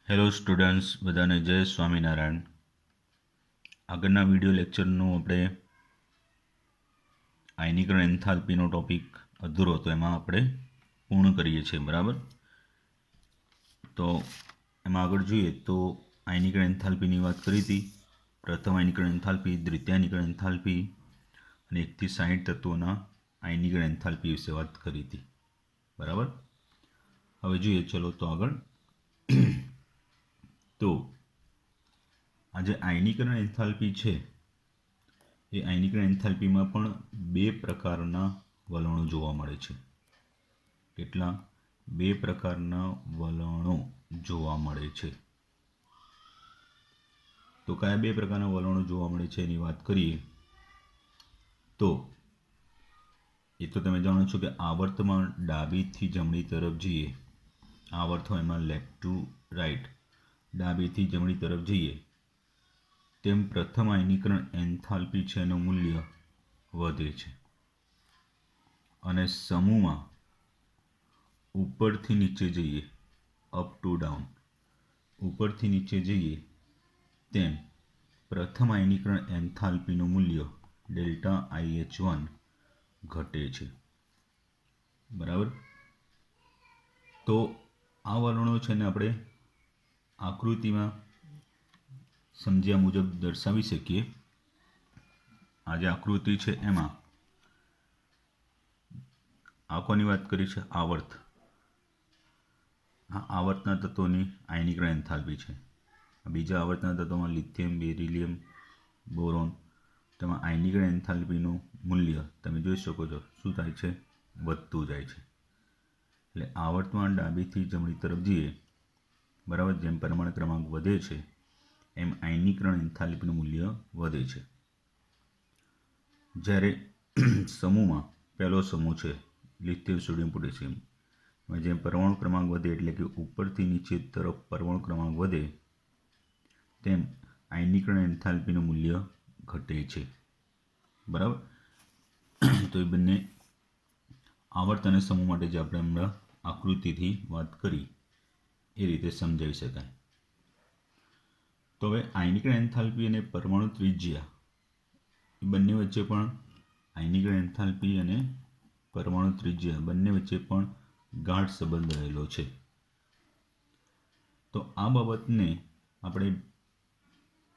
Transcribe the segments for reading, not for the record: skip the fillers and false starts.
Hello students, બધાને જય સ્વામિનારાયણ. આગળના વિડીયો લેક્ચરનું આપણે આયનીકરણ એન્થાલ્પીનો ટોપિક અધૂરો હતો, એમાં આપણે પૂર્ણ કરીએ છીએ. બરાબર. તો એમાં આગળ જોઈએ તો આયનીકરણ એન્થાલ્પીની વાત કરી હતી. પ્રથમ આયનીકરણ એન્થાલ્પી, દ્વિતીય આયનીકરણ એન્થાલ્પી અને 1 થી 60 તત્વોના આયનીકરણ એન્થાલ્પી વિશે વાત કરી હતી. બરાબર. હવે જોઈએ ચલો તો આગળ. તો આ જે આયનીકરણ એન્થાલ્પી છે એ આયનીકરણ એન્થાલ્પીમાં પણ બે પ્રકારના વલણો જોવા મળે છે. કેટલા? બે પ્રકારના વલણો જોવા મળે છે. તો કયા બે પ્રકારના વલણો જોવા મળે છે એની વાત કરીએ તો એ તો તમે જાણો છો કે આવર્તમાં ડાબીથી જમણી તરફ જઈએ, આવર્ત હોય એમાં લેફ્ટ ટુ રાઈટ, ડાબીથી જમણી તરફ જઈએ તેમ પ્રથમ આયનીકરણ એન્થાલ્પી છે એનું મૂલ્ય વધે છે. અને સમૂહમાં ઉપરથી નીચે જઈએ, અપ ટુ ડાઉન, ઉપરથી નીચે જઈએ તેમ પ્રથમ આયનીકરણ એન્થાલ્પીનું મૂલ્ય ડેલ્ટા IH1 ઘટે છે. બરાબર. તો આ વલણો છે ને આપણે આકૃતિમાં સમજ્યા મુજબ દર્શાવી શકીએ. આ જે આકૃતિ છે એમાં આ કોની વાત કરી છે? આવર્ત. આ આવર્તના તત્વોની આયનીકરણ એન્થાલ્પી છે. બીજા આવર્તના તત્વોમાં લિથિયમ, બેરિલિયમ, બોરોન, તેમાં આયનીકરણ એન્થાલ્પીનું મૂલ્ય તમે જોઈ શકો છો શું થાય છે? વધતું જાય છે. એટલે આવર્તમાં ડાબીથી જમણી તરફ જઈએ, બરાબર, જેમ પરમાણુ ક્રમાંક વધે છે એમ આયનીકરણ એન્થાલ્પીનું મૂલ્ય વધે છે. જ્યારે સમૂહમાં પહેલો સમૂહ છે લિથિયમ, સોડિયમ, પોટેશિયમ, જેમ પરમાણુ ક્રમાંક વધે એટલે કે ઉપરથી નીચે તરફ પરમાણુ ક્રમાંક વધે તેમ આયનીકરણ એન્થાલ્પીનું મૂલ્ય ઘટે છે. બરાબર. તો એ બંને આવર્ત અને સમૂહ માટે જે આપણે હમણાં આકૃતિથી વાત કરી એ રીતે સમજાવી શકાય. તો હવે આયનીકરણ એન્થાલ્પી અને પરમાણુ ત્રિજ્યા એ બંને વચ્ચે પણ આયનીકરણ એન્થાલ્પી અને પરમાણુ ત્રિજ્યા બંને વચ્ચે પણ ગાઢ સંબંધ રહેલો છે. તો આ બાબતને આપણે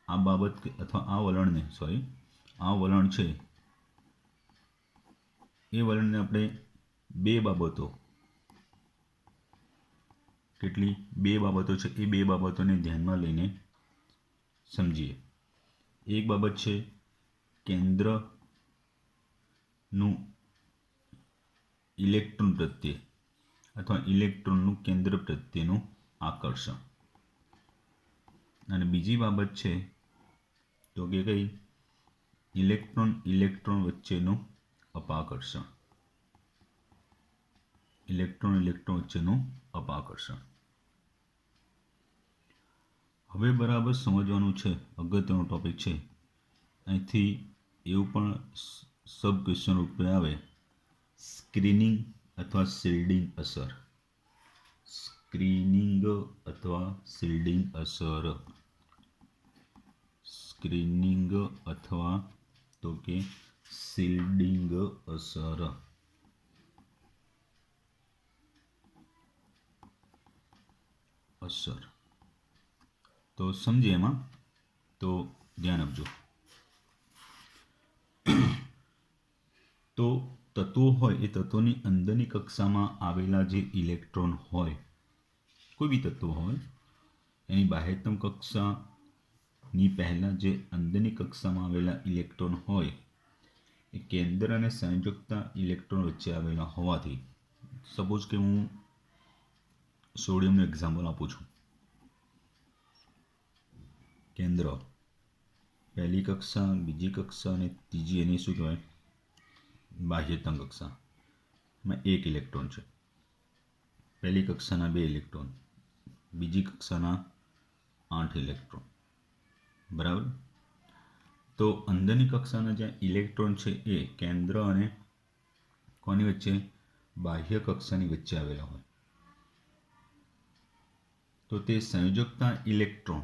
આ બાબત અથવા આ વલણને આ વલણ છે એ વલણને આપણે બે બાબતો, કેટલી બે બાબતો છે એ બે બાબતોને ધ્યાનમાં લઈને સમજીએ. એક બાબત છે કેન્દ્રનું ઇલેક્ટ્રોન પ્રત્યે અથવા ઇલેક્ટ્રોનનું કેન્દ્ર પ્રત્યેનું આકર્ષણ, અને બીજી બાબત છે તો કે કઈ? ઇલેક્ટ્રોન ઇલેક્ટ્રોન વચ્ચેનું અપાકર્ષણ. ઇલેક્ટ્રોન ઇલેક્ટ્રોન વચ્ચેનું અપાકર્ષણ. હવે બરાબર સમજવાનું છે, અગત્યનો ટોપિક છે. અહીંથી એવું પણ સબ ક્વેશ્ચન રૂપે આવે, સ્ક્રીનિંગ અથવા શિલ્ડિંગ અસર. સ્ક્રીનિંગ અથવા શિલ્ડિંગ અસર. સ્ક્રીનિંગ અથવા તો કે શિલ્ડિંગ અસર. તો સમજીએ એમાં, તો ધ્યાન આપજો. તો તત્વો હોય એ તત્વોની અંદરની કક્ષામાં આવેલા જે ઇલેક્ટ્રોન હોય, કોઈ બી તત્વ હોય એની બાહ્યતમ કક્ષાની પહેલાં જે અંદરની કક્ષામાં આવેલા ઇલેક્ટ્રોન હોય એ કેન્દ્ર અને સંયોજકતા ઇલેક્ટ્રોન વચ્ચે આવેલા હોવાથી, સપોઝ કે હું સોડિયમનું એક્ઝામ્પલ આપું છું. કેન્દ્ર, પહેલી કક્ષા, બીજી કક્ષા અને ત્રીજી એની શું કહેવાય? બાહ્યતમ કક્ષા. એમાં એક ઇલેક્ટ્રોન છે. પહેલી કક્ષાના 2 ઇલેક્ટ્રોન, બીજી કક્ષાના 8 ઇલેક્ટ્રોન. બરાબર. તો અંદરની કક્ષાના જે ઇલેક્ટ્રોન છે એ કેન્દ્ર અને કોની વચ્ચે? બાહ્ય કક્ષાની વચ્ચે આવેલા હોય. તો તે સંયોજકતા ઇલેક્ટ્રોન,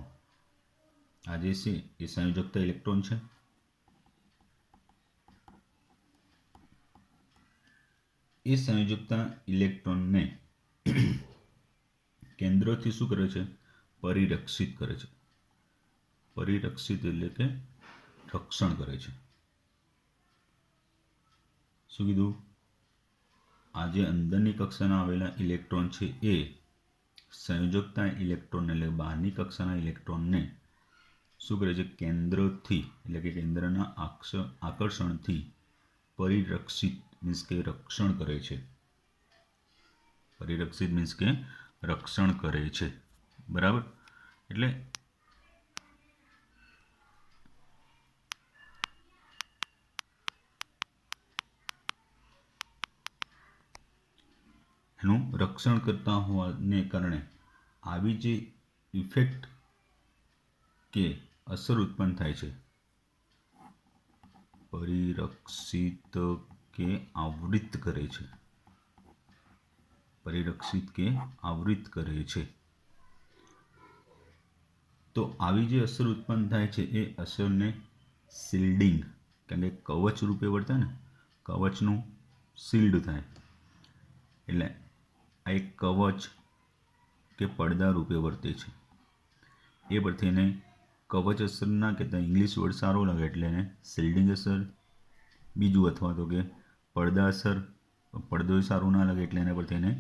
આ જે છે એ સંયોજકતા ઇલેક્ટ્રોન છે. એ સંયોજકતા ઇલેક્ટ્રોનને કેન્દ્રથી શું કરે છે? પરિરક્ષિત કરે છે. પરિરક્ષિત એટલે કે રક્ષણ કરે છે. શું કીધું? આ જે અંદરની કક્ષાના આવેલા ઇલેક્ટ્રોન છે એ સંયોજકતા ઇલેક્ટ્રોન એટલે બહારની કક્ષાના ઇલેક્ટ્રોનને શું કરે છે? કેન્દ્રથી એટલે કે કેન્દ્રના આકર્ષણથી પરિરક્ષિત મીન્સ કે રક્ષણ કરે છે. પરિરક્ષિત મીન્સ કે રક્ષણ કરે છે. બરાબર. એટલે એનું રક્ષણ કરતા હોવાને કારણે આવી જે ઇફેક્ટ કે અસર ઉત્પન્ન થાય છે, પરિરક્ષિત કે આવૃત કરે છે. પરિરક્ષિત કે આવૃત કરે છે. તો આવી જે અસર ઉત્પન્ન થાય છે એ અસરને શિલ્ડિંગ, કારણ કે કવચ રૂપે વર્તે ને, કવચનું શિલ્ડ થાય એટલે આ એક કવચ કે પડદા રૂપે વર્તે છે. એ પરથી એને કવચ અસર ના કહેતા, ઇંગ્લિશ વર્ડ સારો લાગે એટલે એને શિલ્ડિંગ અસર. બીજું અથવા તો કે પડદા અસર, પડદો સારું ના લાગે એટલે એના પરથી એને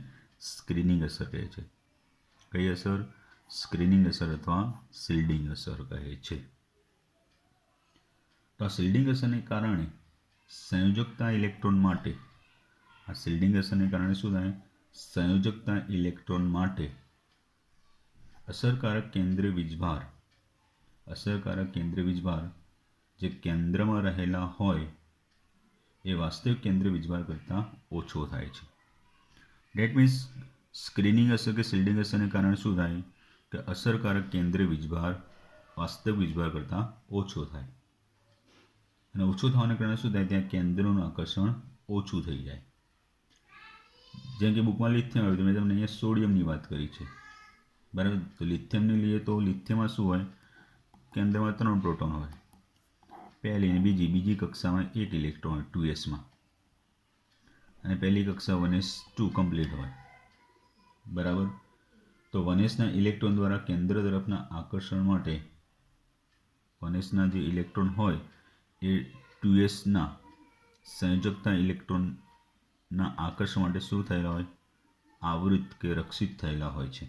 સ્ક્રીનિંગ અસર કહે છે. કઈ અસર? સ્ક્રીનિંગ અસર અથવા શિલ્ડિંગ અસર કહે છે. તો આ શિલ્ડિંગ અસરને કારણે સંયોજકતા ઇલેક્ટ્રોન માટે, આ શિલ્ડિંગ અસરને કારણે શું થાય? સંયોજકતા ઇલેક્ટ્રોન માટે અસરકારક કેન્દ્રીય વીજભાર, અસરકારક કેન્દ્રીય વીજભાર જે કેન્દ્રમાં રહેલા હોય એ વાસ્તવિક કેન્દ્રીય વીજભાર કરતાં ઓછો થાય છે. ડેટ મીન્સ સ્ક્રીનિંગ અસર કે શિલ્ડિંગ અસરને કારણે શું થાય? કે અસરકારક કેન્દ્રીય વીજભાર વાસ્તવિક વીજભાર કરતાં ઓછો થાય. અને ઓછો થવાને કારણે શું થાય? ત્યાં કેન્દ્રનું આકર્ષણ ઓછું થઈ જાય. જેમ કે બુકમાં લિથિયમ આવ્યું, મેં તમને અહીંયા સોડિયમની વાત કરી છે. બરાબર. તો લિથિયમને લઈએ તો લિથિયમમાં શું હોય? કેન્દ્રમાં 3 પ્રોટોન હોય. પહેલી અને બીજી કક્ષામાં 1 ઇલેક્ટ્રોન હોય 2sમાં, અને પહેલી કક્ષા 1s2 કમ્પ્લીટ હોય. બરાબર. તો 1sના ઇલેક્ટ્રોન દ્વારા કેન્દ્ર તરફના આકર્ષણ માટે 1sના જે ઇલેક્ટ્રોન હોય એ 2sના સંયોજકતા ઇલેક્ટ્રોનના આકર્ષણ માટે શું થયેલા હોય? આવૃત કે રક્ષિત થયેલા હોય છે.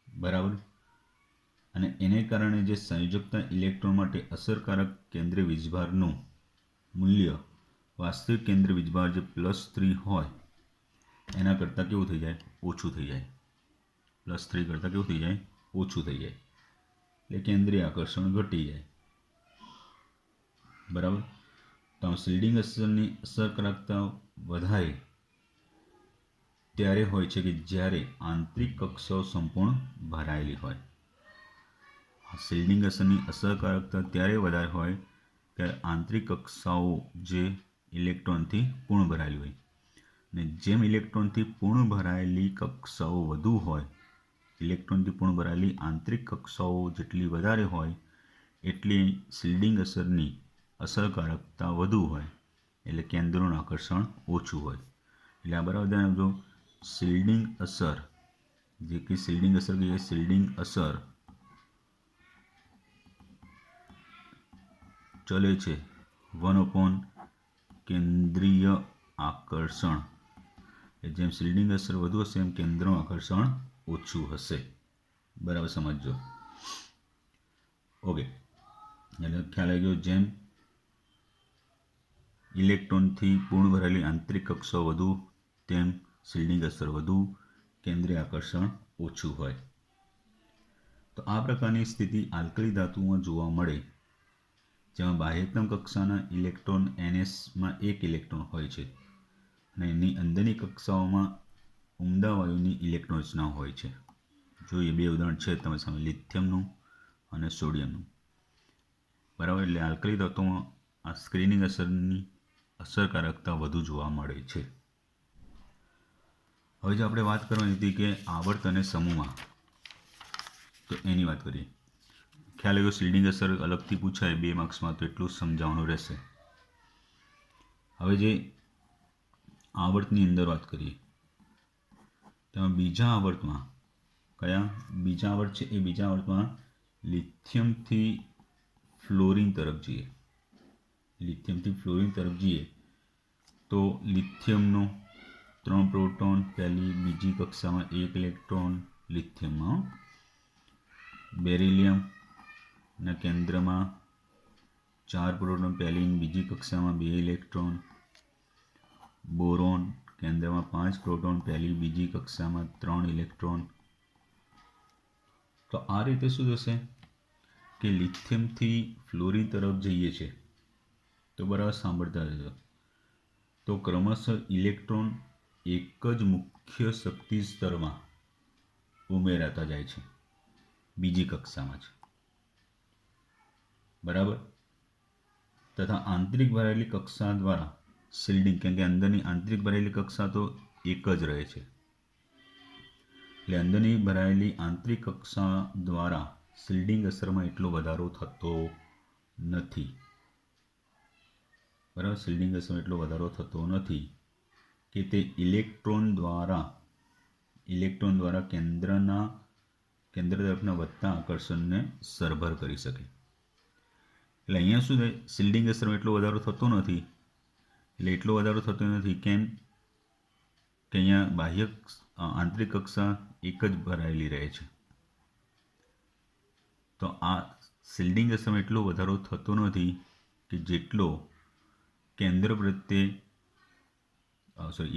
બરાબર. અને એને કારણે જે સંયોજકતા ઇલેક્ટ્રોન માટે અસરકારક કેન્દ્રીય વીજભારનું મૂલ્ય વાસ્તવિક કેન્દ્રીય વીજભાર જે +3 હોય એના કરતાં કેવું થઈ જાય? ઓછું થઈ જાય. +3 કરતાં કેવું થઈ જાય? ઓછું થઈ જાય. એટલે કેન્દ્રીય આકર્ષણ ઘટી જાય. બરાબર. તો શિલ્ડિંગ અસરની અસરકારકતા વધારે ત્યારે હોય છે કે જ્યારે આંતરિક કક્ષાઓ સંપૂર્ણ ભરાયેલી હોય. શિલ્ડિંગ અસરની અસરકારકતા ત્યારે વધારે હોય કે આંતરિક કક્ષાઓ જે ઇલેક્ટ્રોનથી પૂર્ણ ભરાયેલી હોય. અને જેમ ઇલેક્ટ્રોનથી પૂર્ણ ભરાયેલી કક્ષાઓ વધુ હોય, ઇલેક્ટ્રોનથી પૂર્ણ ભરાયેલી આંતરિક કક્ષાઓ જેટલી વધારે હોય એટલી શિલ્ડિંગ અસરની અસરકારકતા વધુ હોય, એટલે કેન્દ્રનું આકર્ષણ ઓછું હોય. એટલે આ બરાબર ધ્યાન આપજો. શિલ્ડિંગ અસર, જે કે શિલ્ડિંગ અસર કહીએ, શિલ્ડિંગ અસર ચલે છે 1/, કેન્દ્રીય આકર્ષણ. જેમ શિલ્ડિંગ અસર વધુ હશે એમ કેન્દ્રનું આકર્ષણ ઓછું હશે. બરાબર સમજો. ઓકે. એટલે ખ્યાલ આવી ગયો. જેમ ઇલેક્ટ્રોનથી પૂર્ણ ભરેલી આંતરિક કક્ષાઓ વધુ, તેમ શિલ્ડિંગ અસર વધુ, કેન્દ્રીય આકર્ષણ ઓછું હોય. તો આ પ્રકારની સ્થિતિ આલ્કલી ધાતુમાં જોવા મળે, જેમાં બાહ્યતમ કક્ષાના ઇલેક્ટ્રોન nsમાં 1 ઇલેક્ટ્રોન હોય છે અને એની અંદરની કક્ષાઓમાં ઉમદા વાયુની ઇલેક્ટ્રોન રચના હોય છે. જોઈએ 2 ઉદાહરણ છે તમારી સામે, લિથિયમનું અને સોડિયમનું. બરાબર. એટલે આલ્કલી ધાતુમાં આ સ્ક્રીનિંગ અસરની અસરકારકતા વધુ જોવા મળે છે. હવે જો આપણે વાત કરવાની હતી કે આવર્ત અને સમૂહમાં, તો એની વાત કરીએ. ખ્યાલ આવ્યો? શિલ્ડિંગ અસર અલગથી પૂછાય 2 માર્ક્સમાં, તો એટલું જ સમજાવવાનું રહેશે. હવે જે આવર્તની અંદર વાત કરીએ, તેમાં બીજા આવર્તમાં, કયા બીજા આવર્ત છે એ બીજા આવર્તમાં લિથિયમથી ફ્લોરિન તરફ જઈએ. લિથિયમથી ફ્લોરિન તરફ જઈએ તો લિથિયમનો 3 પ્રોટોન, પહેલી બીજી કક્ષામાં 1 ઇલેક્ટ્રોન લિથિયમમાં. બેરિલિયમના કેન્દ્રમાં 4 પ્રોટોન, પહેલી બીજી કક્ષામાં 2 ઇલેક્ટ્રોન. બોરોન કેન્દ્રમાં 5 પ્રોટોન, પહેલી બીજી કક્ષામાં 3 ઇલેક્ટ્રોન. તો આ રીતે શું થશે કે લિથિયમથી ફ્લોરિન તરફ જઈએ છે, તો બરાબર સાંભળતા રહેજો, તો ક્રમશઃ ઇલેક્ટ્રોન એક જ મુખ્ય શક્તિ સ્તરમાં ઉમેરાતા જાય છે, બીજી કક્ષામાં જ, બરાબર. તથા આંતરિક ભરાયેલી કક્ષા દ્વારા શિલ્ડિંગ, કેમ કે અંદરની આંતરિક ભરાયેલી કક્ષા તો એક જ રહે છે, એટલે અંદરની ભરાયેલી આંતરિક કક્ષા દ્વારા શિલ્ડિંગ અસરમાં એટલો વધારો થતો નથી, બરાબર. શિલ્ડિંગ અસરમાં એટલો વધારો થતો નથી કે તે ઇલેક્ટ્રોન દ્વારા કેન્દ્ર તરફના વધતા આકર્ષણને સરભર કરી શકે. એટલે અહીંયા શું થાય, શિલ્ડિંગ અસરમાં એટલો વધારો થતો નથી. એટલે એટલો વધારો થતો નથી કેમ કે અહીંયા બાહ્ય આંતરિક કક્ષા એક જ ભરાયેલી રહે છે. તો આ શિલ્ડિંગ અસરમાં એટલો વધારો થતો નથી કે જેટલો કેન્દ્ર પ્રત્યે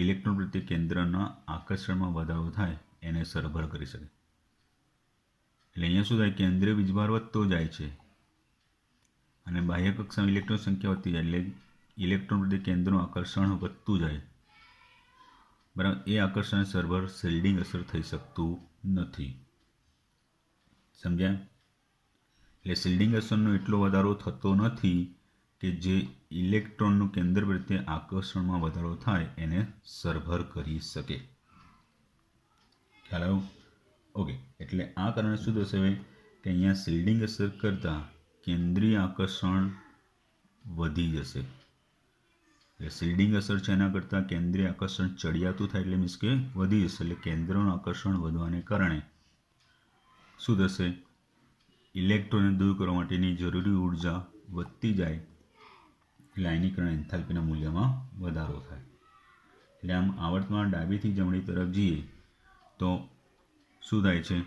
ઇલેક્ટ્રોન પ્રત્યે કેન્દ્રના આકર્ષણમાં વધારો થાય એને સરભર કરી શકે. એટલે અહીંયા શું થાય, કેન્દ્રીય વીજભાર વધતો જાય છે અને બાહ્ય કક્ષામાં ઇલેક્ટ્રોન સંખ્યા વધતી જાય, એટલે ઇલેક્ટ્રોન પ્રત્યે કેન્દ્રનું આકર્ષણ વધતું જાય, બરાબર. એ આકર્ષણ સરભર શિલ્ડિંગ અસર થઈ શકતું નથી. સમજ્યા? એટલે શિલ્ડિંગ અસરનો એટલો વધારો થતો નથી કે જે ઇલેક્ટ્રોનનું કેન્દ્ર પ્રત્યે આકર્ષણમાં વધારો થાય એને સરભર કરી શકે. ખ્યાલ આવ્યો? ઓકે. એટલે આ કારણે શું થશે હવે કે અહીંયા શિલ્ડિંગ અસર કરતાં કેન્દ્રીય આકર્ષણ વધી જશે. એટલે શિલ્ડિંગ અસર છે એના કરતાં કેન્દ્રીય આકર્ષણ ચડિયાતું થાય, એટલે મીન્સ કે વધી જશે. એટલે કેન્દ્રનું આકર્ષણ વધવાને કારણે શું થશે, ઇલેક્ટ્રોનને દૂર કરવા માટેની જરૂરી ઉર્જા વધતી જાય, એટલે આયનીકરણ એન્થાલ્પીના મૂલ્યમાં વધારો થાય. એટલે આમ આવર્તમાં ડાબીથી જમણી તરફ જઈએ તો શું થાય છે,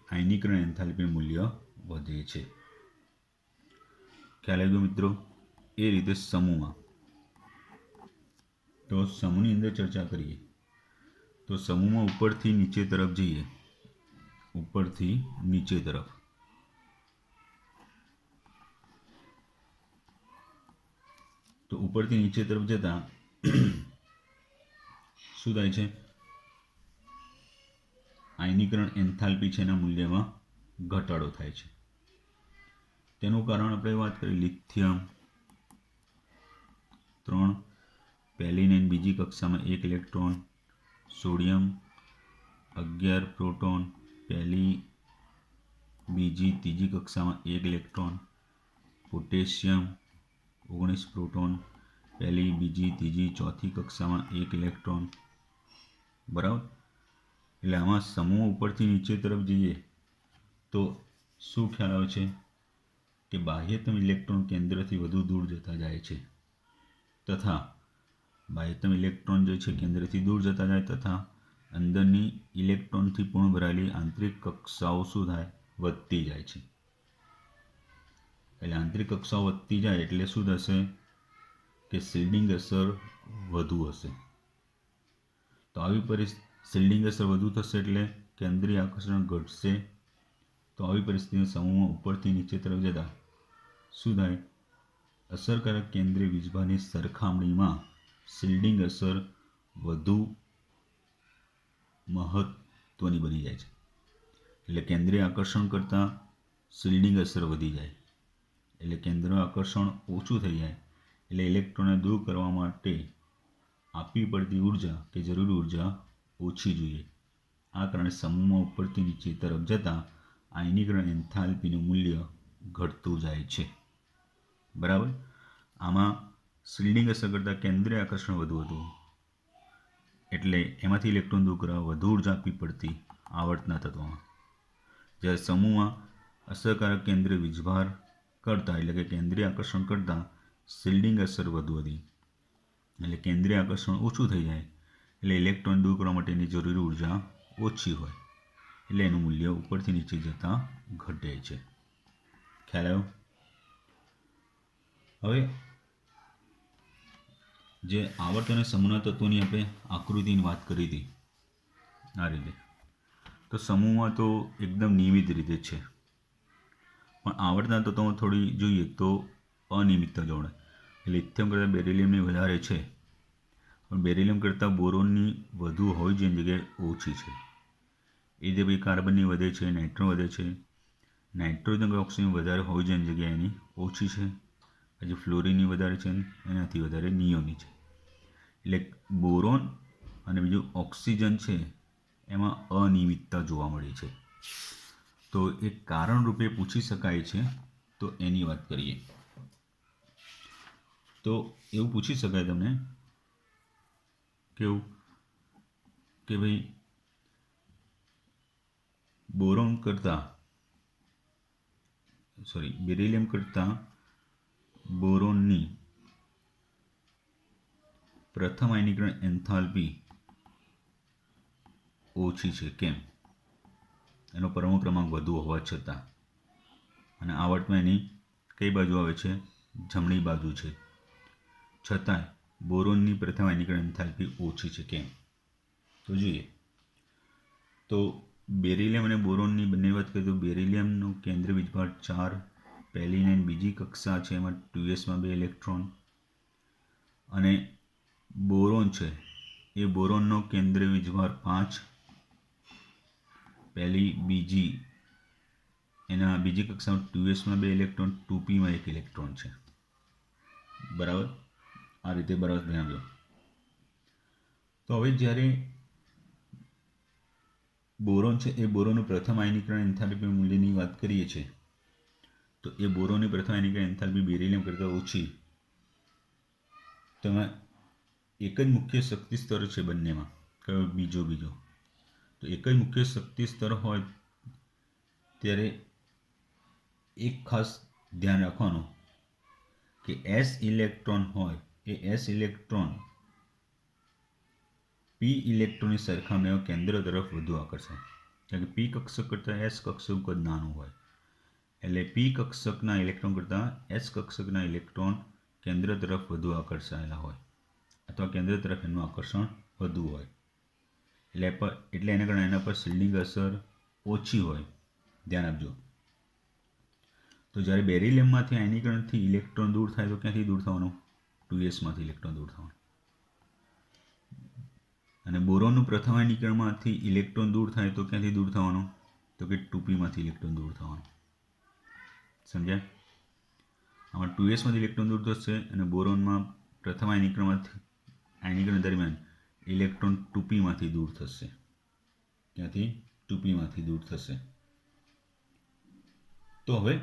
આયનીકરણ એન્થાલ્પીનું મૂલ્ય વધે છે. ખ્યાલ આવી ગયો મિત્રો? એ રીતે સમૂહમાં, તો સમૂહની અંદર ચર્ચા કરીએ તો સમૂહમાં ઉપરથી નીચે તરફ જઈએ, ઉપરથી નીચે તરફ, તો ઉપરથી નીચે તરફ જતા શું થાય છે, આયનીકરણ એન્થાલ્પી છે એના મૂલ્યમાં ઘટાડો થાય છે. તેનું કારણ આપણે વાત કરીએ, લિથિયમ 3, પહેલી ને બીજી કક્ષામાં 1 ઇલેક્ટ્રોન. સોડિયમ 11 પ્રોટોન, પહેલી બીજી ત્રીજી કક્ષામાં 1 ઇલેક્ટ્રોન. પોટેશિયમ 19 પ્રોટોન, પહેલી બીજી ત્રીજી ચોથી કક્ષામાં 1 ઇલેક્ટ્રોન. બરાબર. એટલે આમાં સમૂહ ઉપરથી નીચે તરફ જઈએ તો શું ખ્યાલ આવે છે કે બાહ્યતમ ઇલેક્ટ્રોન કેન્દ્રથી વધુ દૂર જતા જાય છે, તથા બાહ્યતમ ઇલેક્ટ્રોન જે છે કેન્દ્રથી દૂર જતા જાય, તથા અંદરની ઇલેક્ટ્રોનથી પૂર્ણ ભરાયેલી આંતરિક કક્ષાઓ શું થાય, વધતી જાય છે. એટલે આંતરિક કક્ષાઓ વધતી જાય એટલે શું થશે કે શિલ્ડિંગ અસર વધુ હશે. તો આવી શિલ્ડિંગ અસર વધુ થશે એટલે કેન્દ્રીય આકર્ષણ ઘટશે. તો આવી પરિસ્થિતિમાં સમૂહમાં ઉપરથી નીચે તરફ જતા શું થાય, અસરકારક કેન્દ્રીય વીજભારની સરખામણીમાં શિલ્ડિંગ અસર વધુ મહત્વની બની જાય છે. એટલે કેન્દ્રીય આકર્ષણ કરતાં શિલ્ડિંગ અસર વધી જાય, એટલે કેન્દ્રીય આકર્ષણ ઓછું થઈ જાય, એટલે ઇલેક્ટ્રોનને દૂર કરવા માટે આપવી પડતી ઉર્જા કે જરૂરી ઉર્જા ઓછી જોઈએ. આ કારણે સમૂહમાં ઉપરથી નીચે તરફ જતાં આયનીકરણ એન્થાલ્પીનું મૂલ્ય ઘટતું જાય છે. બરાબર. આમાં શિલ્ડિંગ અસર કરતાં કેન્દ્રીય આકર્ષણ વધુ હતું, એટલે એમાંથી ઇલેક્ટ્રોન દૂર કરવા વધુ ઉર્જા આપવી પડતી આવર્તના તત્વમાં. જ્યારે સમૂહમાં અસરકારક કેન્દ્રીય વીજભાર કરતાં, એટલે કે કેન્દ્રીય આકર્ષણ કરતાં શિલ્ડિંગ અસર વધુ હતી, એટલે કેન્દ્રીય આકર્ષણ ઓછું થઈ જાય એટલે ઇલેક્ટ્રોન દૂર કરવા માટેની જરૂરી ઉર્જા ઓછી હોય, એટલે એનું મૂલ્ય ઉપરથી નીચે જતાં ઘટે છે. ખ્યાલ આવ્યો? હવે જે આવર્ત અને સમૂહના તત્વોની આપણે આકૃતિની વાત કરી હતી આ રીતે, તો સમૂહમાં તો એકદમ નિયમિત રીતે છે, પણ આવર્તના તત્વોમાં થોડી જોઈએ તો અનિયમિતતા જોડે. લિથિયમ કરતાં બેરિલિયમની વધારે છે, પણ બેરિલિયમ કરતાં બોરોનની વધુ હોય જેની જગ્યાએ ઓછી છે. એ જે ભાઈ કાર્બનની વધે છે, નાઇટ્રોજન વધે છે, નાઇટ્રોજન ઓક્સિજન વધારે હોય જેની જગ્યાએ એની ઓછી છે. પછી ફ્લોરિનની વધારે છે, એનાથી વધારે નિયોનની છે. એટલે બોરોન અને બીજું ઓક્સિજન છે એમાં અનિયમિતતા જોવા મળી છે. તો એક કારણ રૂપે પૂછી શકાય છે, તો એની વાત કરીએ. તો એવું પૂછી શકાય તમને કેવું કે ભાઈ બેરિલિયમ કરતાં બોરોનની પ્રથમ આયનીકરણ એન્થાલ્પી ઓછી છે, કેમ? એનો પરમાણુ ક્રમાંક વધુ હોવા છતાં, અને આવર્તમાં એની કઈ બાજુ આવે છે? જમણી બાજુ છે. છતાંય બોરોનની પ્રથમ આયનીકરણ એન્થાલ્પી ઓછી છે, કેમ? તો જોઈએ. તો બેરિલિયમ અને બોરોનની બંને વાત કરીએ તો બેરિલિયમનું કેન્દ્રીય વીજભાર 4, પહેલી અને બીજી કક્ષા છે એમાં 2s માં 2 ઇલેક્ટ્રોન, અને બોરોન છે એ બોરોનનો કેન્દ્રીય વીજભાર 5, પહેલી બીજી એના બીજી કક્ષામાં 2s માં 2 ઇલેક્ટ્રોન, 2p માં 1 ઇલેક્ટ્રોન છે. બરાબર. આ રીતે બરાબર ધ્યાન દો. તો હવે જ્યારે બોરોન છે એ બોરોનનું પ્રથમ આયનીકરણ એન્થાલ્પી મૂલ્યની વાત કરીએ છીએ, તો એ બોરોનની પ્રથમ આયનીકરણ એન્થાલ્પી બેરિલિયમ કરતાં ઓછી. તો એમાં એક જ મુખ્ય શક્તિ સ્તર છે બંનેમાં. કયો? બીજો. તો એક જ મુખ્ય શક્તિ સ્તર હોય ત્યારે એક ખાસ ધ્યાન રાખવાનું કે s ઇલેક્ટ્રોન હોય એ s ઇલેક્ટ્રોન p ઇલેક્ટ્રોનની સરખામણીમાં કેન્દ્ર તરફ વધુ આકર્ષાય. કારણ કે p કક્ષક કરતાં s કક્ષક કદ નાનું હોય, એટલે p કક્ષકના ઇલેક્ટ્રોન કરતાં s કક્ષકના ઇલેક્ટ્રોન કેન્દ્ર તરફ વધુ આકર્ષાયેલા હોય, અથવા કેન્દ્ર તરફ એનું આકર્ષણ વધુ હોય, એટલે એના કારણે એના પર શિલ્ડિંગ અસર ઓછી હોય. ધ્યાન આપજો. તો જ્યારે બેરિલિયમમાંથી આયનીકરણથી ઇલેક્ટ્રોન દૂર થાય તો ક્યાંથી દૂર થવાનું? 2sમાંથી ઇલેક્ટ્રોન દૂર થવાનું. અને બોરોનનું પ્રથમ આયનીકરણમાંથી ઇલેક્ટ્રોન દૂર થાય તો ક્યાંથી દૂર થવાનું? તો કે 2pમાંથી ઇલેક્ટ્રોન દૂર થવાનું. સમજ્યા? આમાં 2sમાંથી ઇલેક્ટ્રોન દૂર થશે, અને બોરોનમાં પ્રથમ આયનીકરણ દરમિયાન ઇલેક્ટ્રોન 2pમાંથી દૂર થશે. ક્યાંથી? 2pમાંથી દૂર થશે. તો હવે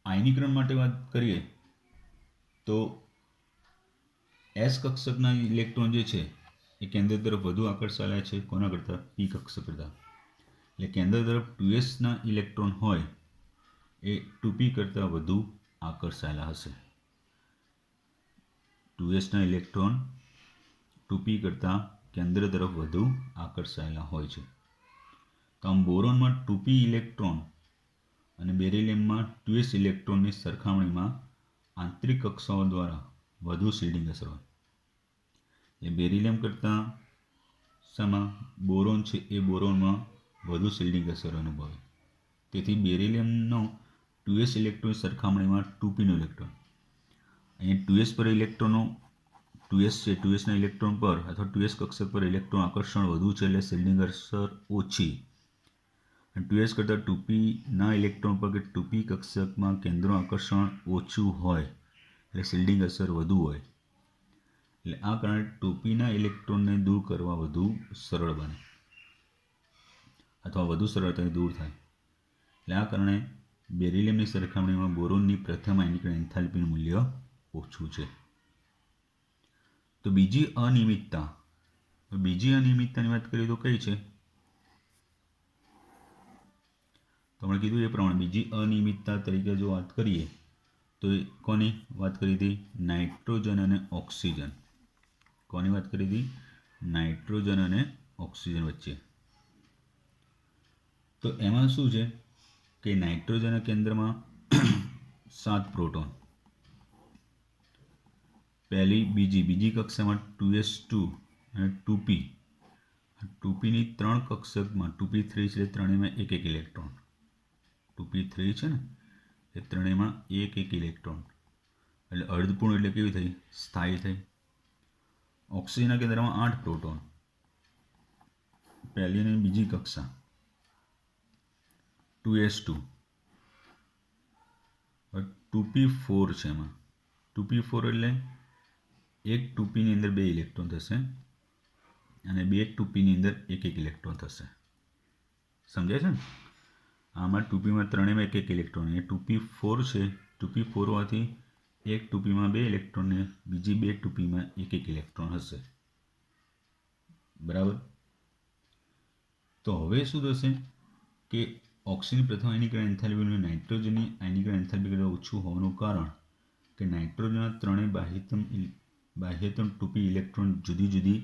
આયનીકરણ માટે વાત કરીએ તો s કક્ષકના ઇલેક્ટ્રોન જે છે એ કેન્દ્ર તરફ વધુ આકર્ષાયેલા છે. કોના કરતાં? p કક્ષક કરતાં. એટલે કેન્દ્ર તરફ 2sના ઇલેક્ટ્રોન હોય એ 2p કરતાં વધુ આકર્ષાયેલા હશે. 2sના ઇલેક્ટ્રોન 2p કરતાં કેન્દ્ર તરફ વધુ આકર્ષાયેલા હોય છે. તો આમ બોરોનમાં 2p ઇલેક્ટ્રોન અને બેરિલિયમમાં 2s ઇલેક્ટ્રોનની સરખામણીમાં આંતરિક કક્ષાઓ દ્વારા વધુ શિલ્ડિંગ અસર હોય. એ બેરિલિયમ કરતાં શામાં બોરોન છે એ બોરોનમાં વધુ શિલ્ડિંગ અસર અનુભવે. તેથી બેરિલિયમનો 2s ઇલેક્ટ્રોનની સરખામણીમાં 2pનો ઇલેક્ટ્રોન, અહીંયા 2s પર ઇલેક્ટ્રોનો 2s છે, 2sના ઇલેક્ટ્રોન પર અથવા 2s કક્ષક પર ઇલેક્ટ્રોન આકર્ષણ વધુ છે, એટલે શિલ્ડિંગ અસર ઓછી. અને 2s કરતાં 2pના ઇલેક્ટ્રોન પર કે 2p કક્ષકમાં કેન્દ્રનું આકર્ષણ ઓછું હોય એટલે શિલ્ડિંગ અસર વધુ હોય. એટલે આ કારણે ટોપીના ઇલેક્ટ્રોનને દૂર કરવા વધુ સરળ બને અથવા વધુ સરળતાથી દૂર થાય. એટલે આ કારણે બેરિલિયમની સરખામણીમાં બોરોનની પ્રથમ આયનિક એન્થાલ્પીનું મૂલ્ય ઓછું છે. તો બીજી અનિયમિતતાની વાત કરીએ તો કઈ છે? તમે કીધું એ પ્રમાણે બીજી અનિયમિતતા તરીકે જો વાત કરીએ તો કોની વાત કરી હતી? નાઇટ્રોજન અને ઓક્સિજન. કોની વાત કરી હતી? નાઇટ્રોજન અને ઓક્સિજન વચ્ચે. તો એમાં શું છે કે નાઇટ્રોજનના કેન્દ્રમાં 7 પ્રોટોન, બીજી કક્ષામાં 2s2 અને 2p. 2pની 3 કક્ષકમાં 2p3 છે, ત્રણેયમાં એક ઇલેક્ટ્રોન. 2p3 છે ને એ ત્રણેયમાં એક ઇલેક્ટ્રોન, એટલે અર્ધપૂર્ણ એટલે કેવી થઈ? સ્થાયી થઈ. ઓક્સિજનના કેન્દ્રમાં 8 પ્રોટોન, પહેલી અને બીજી કક્ષા 2s2. 2p4 છે એમાં. 2p4 એટલે એક 2pની અંદર 2 ઇલેક્ટ્રોન થશે અને 2 2pની અંદર એક ઇલેક્ટ્રોન થશે. સમજાય છે ને? આમાં 2pમાં ત્રણેયમાં એક ઇલેક્ટ્રોન, એ 2p4 છે. 2p4 હોવાથી એક 2pમાં 2 ઇલેક્ટ્રોન ને બીજી 2 2pમાં એક ઇલેક્ટ્રોન હશે. બરાબર. તો હવે શું થશે કે ઓક્સિજન પ્રથમ આયનિક એન્થાલ્પી નાઇટ્રોજનની આયનિક એન્થાલ્પી કરતાં ઓછું હોવાનું કારણ કે નાઇટ્રોજનના ત્રણેય બાહ્યતમ 2p ઇલેક્ટ્રોન જુદી જુદી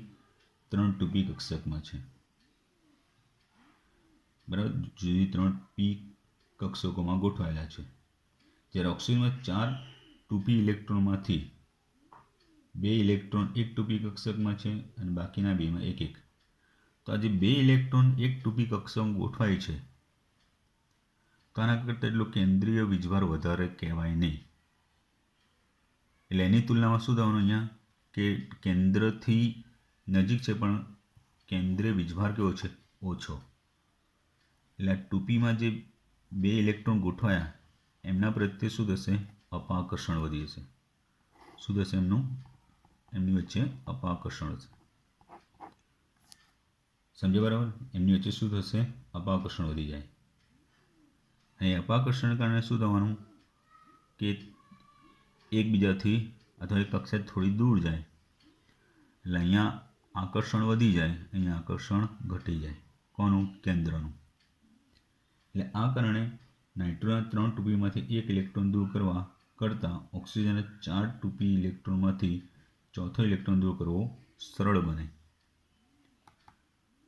3 2p કક્ષકમાં છે. બરાબર, જુદી 3 p કક્ષકોમાં ગોઠવાયેલા છે. જ્યારે ઓક્સિજનમાં 4 2p ઇલેક્ટ્રોનમાંથી 2 ઇલેક્ટ્રોન એક 2p કક્ષકમાં છે અને બાકીના બેમાં એક એક. તો આ જે 2 ઇલેક્ટ્રોન એક 2p કક્ષકમાં ગોઠવાય છે તો આના કરતાં એટલો કેન્દ્રીય વીજભાર વધારે કહેવાય નહીં. એટલે એની તુલનામાં શું થવાનું અહીંયા કે કેન્દ્રથી નજીક છે પણ કેન્દ્રીય વીજભાર કેવો છે? ઓછો. એટલે આ 2pમાં જે 2 ઇલેક્ટ્રોન ગોઠવાયા એમના પ્રત્યે શું થશે? અપાકર્ષણ વધી જશે. શું થશે? એમની વચ્ચે અપાકર્ષણ હશે. સમજ્યા બરાબર? એમની વચ્ચે શું થશે? અપાકર્ષણ વધી જાય. અને અપાકર્ષણને કારણે શું થવાનું કે એકબીજાથી અથવા એક કક્ષાથી થોડી દૂર જાય. એટલે અહીંયા આકર્ષણ વધી જાય, અહીંયા આકર્ષણ ઘટી જાય. કોનું? કેન્દ્રનું. એટલે આ કારણે નાઇટ્રોજનના 3 2pમાંથી એક ઇલેક્ટ્રોન દૂર કરવા કરતાં ઓક્સિજનના 4 2p ઇલેક્ટ્રોનમાંથી ચોથો ઇલેક્ટ્રોન દૂર કરવો સરળ બને.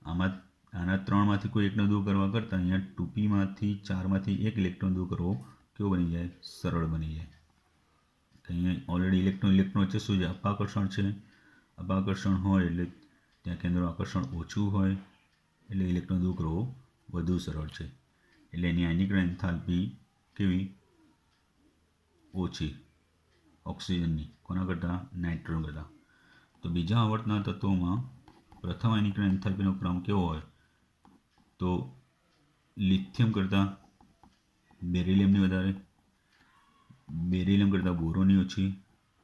આના 3માંથી કોઈ એકને દૂર કરવા કરતાં અહીંયા 2pમાંથી 4માંથી એક ઇલેક્ટ્રોન દૂર કરવો કેવો બની જાય? સરળ બની જાય. અહીંયા ઓલરેડી ઇલેક્ટ્રોન વચ્ચે શું છે? અપાકર્ષણ છે. અપાકર્ષણ હોય એટલે ત્યાં કેન્દ્રનું આકર્ષણ ઓછું હોય એટલે ઇલેક્ટ્રોન દૂર કરવો વધુ સરળ છે. એટલે એની આયનિક એન્થાલ્પી કેવી? ઓછી ઓક્સિજનની. કોના કરતાં? નાઇટ્રોજન કરતાં. તો બીજા આવર્તના તત્વોમાં પ્રથમ આયનિક એન્થાલ્પીનો ક્રમ કેવો હોય? તો લિથિયમ કરતાં બેરિલિયમની વધારે, બેરિલિયમ કરતાં બોરોનની ઓછી,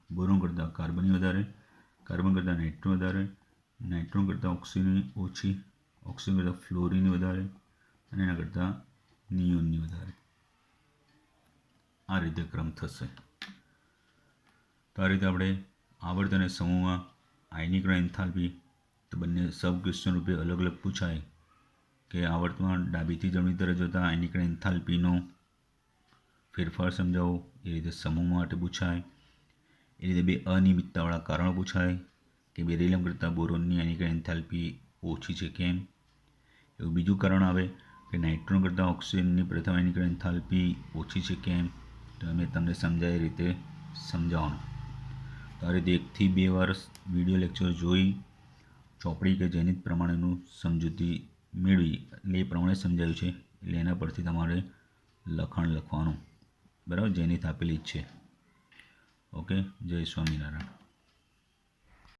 બોરોન કરતાં કાર્બનની વધારે, કાર્બન કરતાં નાઇટ્રોન વધારે, નાઇટ્રોન કરતાં ઓક્સિજનની ઓછી, ઓક્સિજન કરતાં ફ્લોરિનની વધારે અને એના કરતાં નિયોનની વધારે. આ રીતે ક્રમ થશે. તો આ રીતે આપણે આવર્ત અને સમૂહમાં આયનિક એન્થાલ્પી તો બંને સબ ક્વેશ્ચન રૂપે અલગ અલગ પૂછાય કે આવર્તમાં ડાબીથી જમણી તરફ જતા આયનિક એન્થાલ્પીનો ફેરફાર સમજાવો. એ રીતે સમૂહ માટે પૂછાય. એ રીતે 2 અનિયમિતતાવાળા કારણો પૂછાય કે બેરિલિયમ કરતાં બોરોનની આયનિક એન્થાલ્પી ઓછી છે કેમ. એવું બીજું કારણ આવે કે નાઇટ્રોજન કરતાં ઓક્સિજનની પ્રથમ આયનિક એન્થાલ્પી ઓછી છે કેમ. તો અમે તમને સમજાય એ રીતે સમજાવવાનું. તો આ રીતે 1 થી 2 વાર વિડીયો લેક્ચર જોઈ ચોપડી કે જેનિત પ્રમાણેનું સમજૂતી મેળવી એટલે એ પ્રમાણે સમજાવ્યું છે. એટલે એના પરથી તમારે લખાણ લખવાનું. બરાબર? જેનિત આપેલી જ છે. ઓકે. જય સ્વામિનારાયણ.